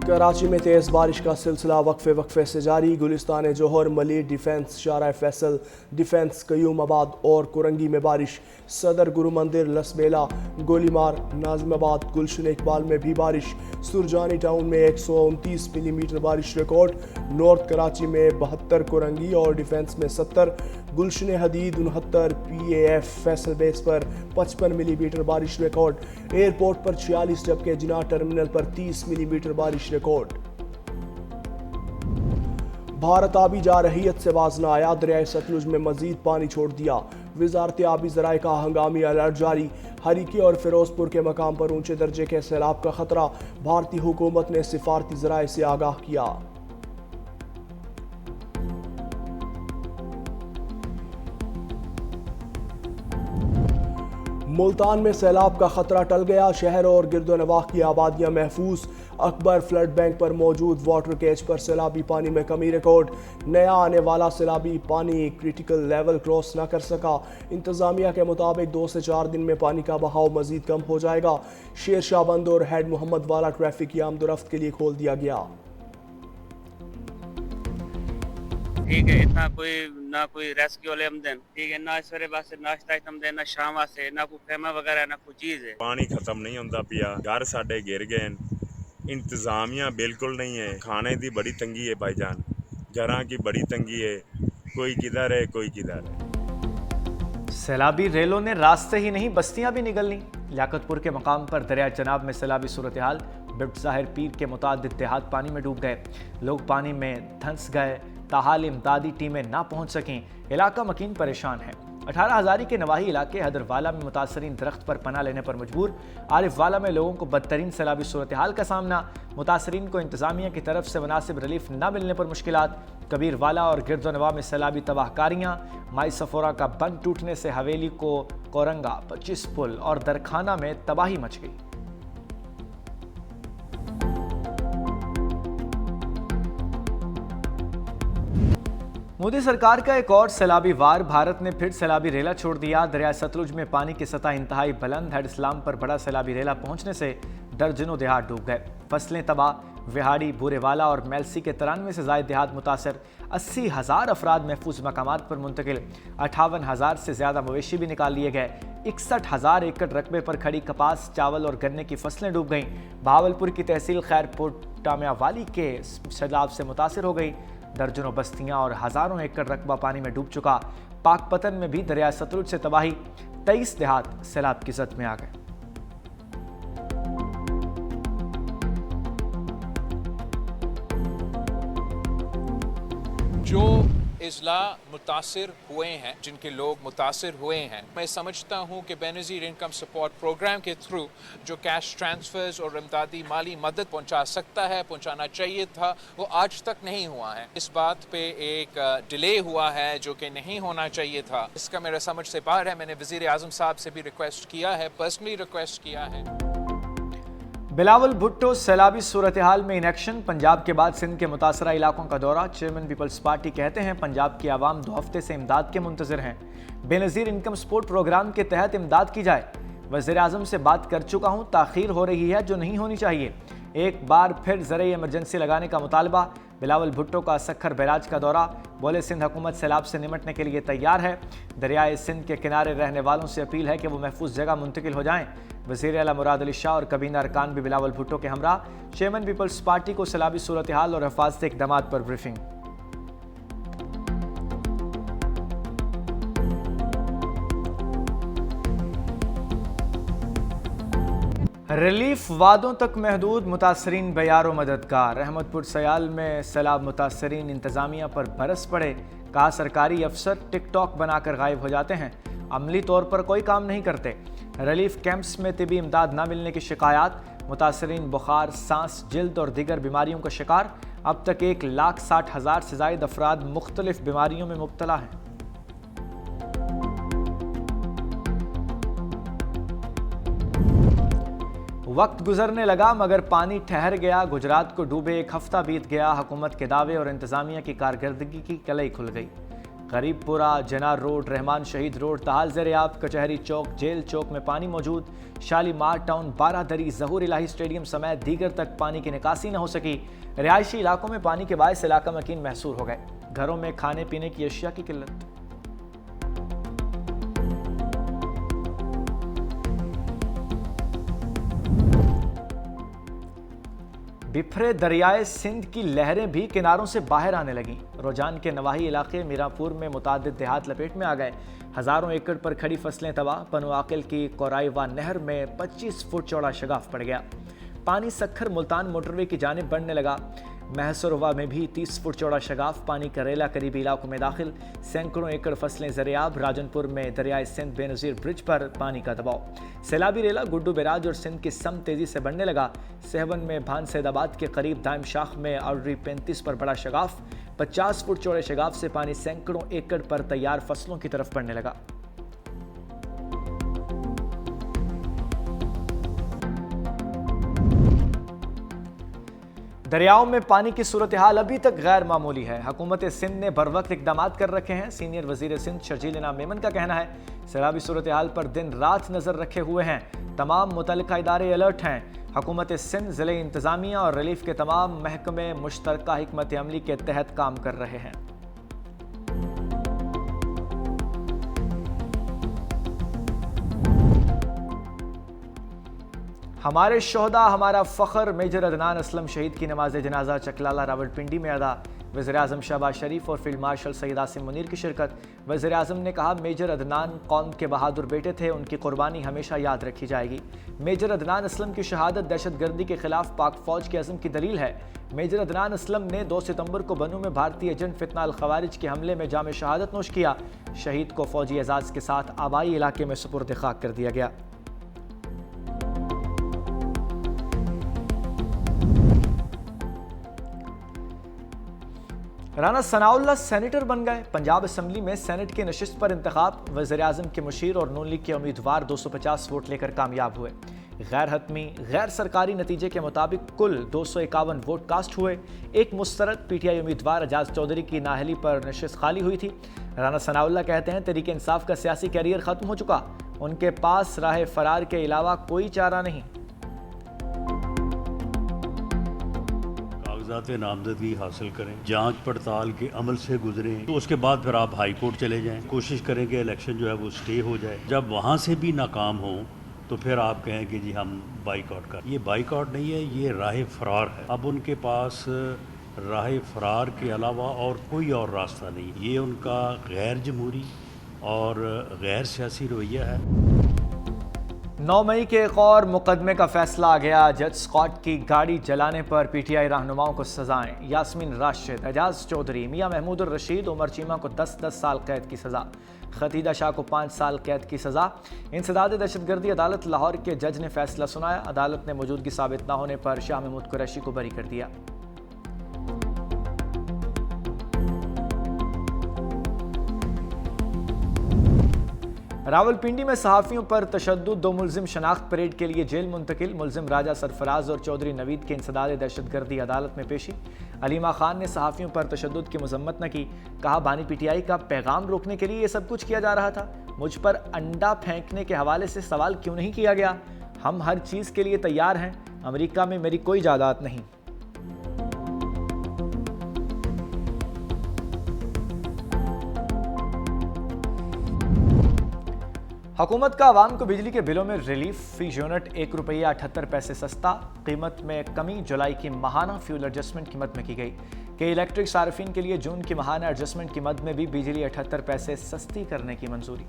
कराची में तेज़ बारिश का सिलसिला वक्फे वक्फे से जारी। गुलिस्तान जोहर, मलिर डिफेंस, शारा फैसल डिफेंस, कयूमाबाद और कुरंगी में बारिश। सदर गुरु मंदिर, लसबेला, गोलीमार, नाजिमाबाद, गुलशन इकबाल में भी बारिश। सुरजानी टाउन में 129 मिलीमीटर बारिश रिकॉर्ड। नॉर्थ कराची में 72, कुरंगी और डिफेंस में 70, गुलशन हदीद 69, PAF फैसल बेस पर 55 मिलीमीटर बारिश रिकॉर्ड। एयरपोर्ट पर 46 जबकि जिना टर्मिनल पर 30 मिलीमीटर बारिश रिकॉर्ड। भारत आबी जारहियत से बाज न आया, दरियाए सतलुज में मजीद पानी छोड़ दिया। वजारत आबी ज़राए का हंगामी अलर्ट जारी। हरीके और फिरोजपुर के मकाम पर ऊंचे दर्जे के सैलाब का खतरा। भारतीय हुकूमत ने सिफारती ज़राए से आगाह किया। मुल्तान में सैलाब का खतरा टल गया। शहर और गिरदोनवाह की आबादियां महफूज। अकबर फ्लड बैंक पर मौजूद वाटर केज पर सैलाबी पानी में कमी रिकॉर्ड। नया आने वाला सैलाबी पानी क्रिटिकल लेवल क्रॉस न कर सका। इंतजामिया के मुताबिक 2 से 4 दिन में पानी का बहाव मजीद कम हो जाएगा। शेर शाह बंद और हेड मोहम्मद वाला ट्रैफिक की आमदोरफ्त के लिए खोल दिया गया। ठीक है, इतना ना कोई रेस्क्यू वाले आमदन, ठीक है, ना सवेरे वास्ते नाश्ता आमदन, ना शाम वास्ते, ना कोई खेमा वगैरह, ना कोई चीज है। पानी खत्म नहीं होंदा पिया, घर साडे गिर गए, इंतजामिया बिल्कुल नहीं है। खाने की बड़ी तंगी है भाईजान, घरों की बड़ी तंगी है। कोई किधर है, कोई किधर है। सैलाबी रेलों ने रास्ते ही नहीं बस्तियां भी निगलनी। लियाकतपुर के मकाम पर दरिया चनाब में सैलाबी सूरत हाल। बिफ्ट ज़ाहिर पीर के मुतादिद देहात पानी में डूब गए। लोग पानी में धंस गए। ताहाल इमदादी टीमें ना पहुंच सकें। इलाका मकीन परेशान है। 18 हज़ारी के नवाही इलाके हदरवाला में मुतासरीन दरख्त पर पनाह लेने पर मजबूर। आरिफवाला में लोगों को बदतरीन सैलाबी सूरत हाल का सामना। मुतासरीन को इंतजामिया की तरफ से मुनासिब रिलीफ न मिलने पर मुश्किलात। कबीरवाला और गिरदोनवा में सैलाबी तबाहकारियाँ। माई सफोरा का बंद टूटने से हवेली को कोरंगा, 25 पुल और दरखाना में तबाही मच गई। मोदी सरकार का एक और सैलाबी वार। भारत ने फिर सैलाबी रेला छोड़ दिया। दरिया सतलुज में पानी की सतह इंतहाई बुलंद। हेड इस्लाम पर बड़ा सैलाबी रेला पहुंचने से दर्जनों देहात डूब गए। फसलें तबाह। विहाड़ी, बुरेवाला और मेलसी के 93 से ज़ायद देहात मुतासर। 80,000 अफराद महफूज मकामात पर मुंतकिल। 58,000 से ज़्यादा मवेशी भी निकाल लिए गए। 61,000 एकड़ रकबे पर खड़ी कपास, चावल और गन्ने की फसलें डूब गईं। बहावलपुर की तहसील खैरपुर टामियावाली के सैलाब से मुतासर हो गई। दर्जनों बस्तियां और हज़ारों एकड़ रकबा पानी में डूब चुका। पाकपतन में भी दरिया सतलुज से तबाही। 23 देहात सैलाब की जद में आ गए। जो इजला मुतासिर हुए हैं, जिनके लोग मुतासिर हुए हैं, मैं समझता हूँ कि बेनज़ीर इनकम सपोर्ट प्रोग्राम के थ्रू जो कैश ट्रांसफ़र्स और इमदादी माली मदद पहुँचा सकता है, पहुँचाना चाहिए था, वो आज तक नहीं हुआ है। इस बात पे एक डिले हुआ है जो कि नहीं होना चाहिए था। इसका मेरा समझ से बाहर है। मैंने वज़ीर आज़म साहब से भी रिक्वेस्ट किया है, पर्सनली रिक्वेस्ट किया है। बिलावल भुट्टो सैलाबी सूरत हाल में इनेक्शन। पंजाब के बाद सिंध के मुतासरा इलाकों का दौरा। चेयरमैन पीपल्स पार्टी कहते हैं पंजाब की आवाम 2 हफ्ते से इमदाद के मुंतज़िर हैं। बेनज़ीर इनकम सपोर्ट प्रोग्राम के तहत इमदाद की जाए। वज़ीर आज़म से बात कर चुका हूँ, ताख़ीर हो रही है जो नहीं होनी चाहिए। एक बार फिर ज़रिए इमरजेंसी लगाने का मुतालबा। बिलावल भुट्टो का सखर बैराज का दौरा। बोले सिंध हुकूमत सैलाब से निमटने के लिए तैयार है। दरियाए सिंध के किनारे रहने वालों से अपील है कि वो महफूज जगह मुंतकिल हो जाएं। वज़ीर आला मुराद अली शाह और कबीना अरकान भी बिलावल भुट्टो के हमरा। चेयरमैन पीपल्स पार्टी को सैलाबी सूरत हाल और हिफाजती इक़दामात पर ब्रीफिंग। रिलीफ वादों तक महदूद, मुतासरीन बेयारो मददगार। अहमदपुर सयाल में सैलाब मुतासरीन इंतजामिया पर बरस पड़े। कहा सरकारी अफसर टिकटॉक बनाकर गायब हो जाते हैं, अमली तौर पर कोई काम नहीं करते। रिलीफ कैंप्स में तिबी इमदाद न मिलने की शिकायत। मुतासरीन बुखार, सांस, जिल्द और दीगर बीमारियों का शिकार। अब तक 1,60,000 से ज़ायद अफराद मुख्तलिफ बीमारियों में मुब्तला हैं। वक्त गुजरने लगा मगर पानी ठहर गया। गुजरात को डूबे 1 हफ्ता बीत गया। हुकूमत के दावे और इंतजामिया की कारकर्दगी की कलई खुल गई। गरीबपुरा, जनार रोड, रहमान शहीद रोड, ताहाल ज़ेर-ए-आब, कचहरी चौक, जेल चौक में पानी मौजूद। शालीमार टाउन, बारादरी, ज़हूर इलाही स्टेडियम समेत दीगर तक पानी की निकासी न हो सकी। रिहायशी इलाकों में पानी के बायस इलाका मकीन महसूर हो गए। घरों में खाने पीने की अशिया की किल्लत। बिफरे दरियाए सिंध की लहरें भी किनारों से बाहर आने लगीं। रोजान के नवाही इलाके मीरापुर में मुतादिद देहात लपेट में आ गए। हजारों एकड़ पर खड़ी फसलें तबाह। पनुआकिल की कोराईवा नहर में 25 फुट चौड़ा शगाफ पड़ गया। पानी सखर मुल्तान मोटरवे की जानिब बढ़ने लगा। महसरवा में भी 30 फुट चौड़ा शगाफ। पानी करेला करीबी इलाकों में दाखिल। सैकड़ों एकड़ फसलें ज़ेर-ए-आब। राजनपुर में दरियाए सिंध बेनज़ीर ब्रिज पर पानी का दबाव। सैलाबी रेला गुड्डू बैराज और सिंध की सम तेजी से बढ़ने लगा। सहवन में भान सैदाबाद के करीब दाइम शाख में आर्डरी 35 पर बड़ा शगाफ। 50 फुट चौड़े शगाफ से पानी सैकड़ों एकड़ पर तैयार फसलों की तरफ बढ़ने लगा। दरियाओं में पानी की सूरत हाल अभी तक गैर मामूली है। हुकूमत सिंध ने बर वक्त इकदाम कर रखे हैं। सीनियर वजीर सिंध शर्जील इनाम मेमन का कहना है सैलाबी सूरत हाल पर दिन रात नजर रखे हुए हैं। तमाम मुतल्लिका इदारे अलर्ट हैं। हुकूमत सिंध ज़िले इंतजामिया और रिलीफ के तमाम महकमे मुश्तरका हिकमत अमली के तहत काम कर रहे हैं। हमारे शोहदा हमारा फ़ख्र। मेजर अदनान असलम शहीद की नमाज जनाजा चकलाला रावलपिंडी में अदा। वज़ीर-ए-आज़म शहबाज शरीफ और फील्ड मार्शल सैयद आसिम मुनीर की शिरकत। वज़ीर-ए-आज़म ने कहा मेजर अदनान कौम के बहादुर बेटे थे, उनकी कुर्बानी हमेशा याद रखी जाएगी। मेजर अदनान असलम की शहादत दहशतगर्दी के खिलाफ पाक फौज के अज़म की दलील है। मेजर अदनान असलम ने 2 सितंबर को बनू में भारतीय एजेंट फितना अल खवारिज के हमले में जाम शहादत नोश किया। शहीद को फौजी एजाज़ के साथ आबाई इलाके में सुपुर्द खाक कर दिया गया। राना सनाउल्लाह सेनेटर बन गए। पंजाब असम्बली में सेनेट की नशिस्त पर इंतखाब। वज़ीर-ए-आज़म के मुशीर और नून लीग के उम्मीदवार 250 वोट लेकर कामयाब हुए। गैर हतमी गैर सरकारी नतीजे के मुताबिक कुल 251 वोट कास्ट हुए। एक मुस्तरद PTI उम्मीदवार एजाज चौधरी की नाहली पर नशिस्त खाली हुई थी। राना सनाउल्लाह कहते हैं तहरीक इंसाफ का सियासी कैरियर खत्म हो चुका, उनके पास राह फरार के अलावा कोई चारा नहीं। नामजदगी हासिल करें, जांच पड़ताल के अमल से गुजरें, तो उसके बाद फिर आप हाई कोर्ट चले जाएं। कोशिश करें कि इलेक्शन जो है वो स्टे हो जाए। जब वहाँ से भी नाकाम हो तो फिर आप कहें कि जी हम बाइकआउट कर। ये बाइकआउट नहीं है, ये राह फरार है। अब उनके पास राह फरार के अलावा और कोई और रास्ता नहीं। ये उनका गैर जमहूरी और गैर सियासी रवैया है। 9 मई के एक और मुकदमे का फैसला आ गया। जज स्कॉट की गाड़ी जलाने पर PTI रहनुमाओं को सजाएं। यास्मीन राशिद, एजाज चौधरी, मियां महमूद और रशीद, उमर चीमा को 10-10 साल कैद की सज़ा। खतीदा शाह को 5 साल कैद की सज़ा। इंसदाद दहशतगर्दी अदालत लाहौर के जज ने फैसला सुनाया। अदालत ने मौजूदगी साबित न होने पर शाह महमूद कुरैशी को बरी कर दिया। रावलपिंडी में सहाफ़ियों पर तशद्दुद, 2 मुल्जिम शनाख्त परेड के लिए जेल मुंतकिल। मुल्जिम राजा सरफराज और चौधरी नवीद के इंसदाद दहशतगर्दी अदालत में पेशी। अलीमा खान ने सहाफ़ियों पर तशद्दुद की मजम्मत न की। कहा बानी PTI का पैगाम रोकने के लिए ये सब कुछ किया जा रहा था। मुझ पर अंडा फेंकने के हवाले से सवाल क्यों नहीं किया गया। हम हर चीज़ के लिए तैयार हैं। अमेरिका में मेरी कोई जायदाद नहीं। हुकूमत का आवाम को बिजली के बिलों में रिलीफ। फी यूनिट 1 रुपया 78 पैसे सस्ता। कीमत में कमी जुलाई की माहाना फ्यूल एडजस्टमेंट कीमत में की गई। कि इलेक्ट्रिक सार्फिन के लिए जून की माहाना एडजस्टमेंट कीमत में भी बिजली 78 पैसे सस्ती करने की मंजूरी।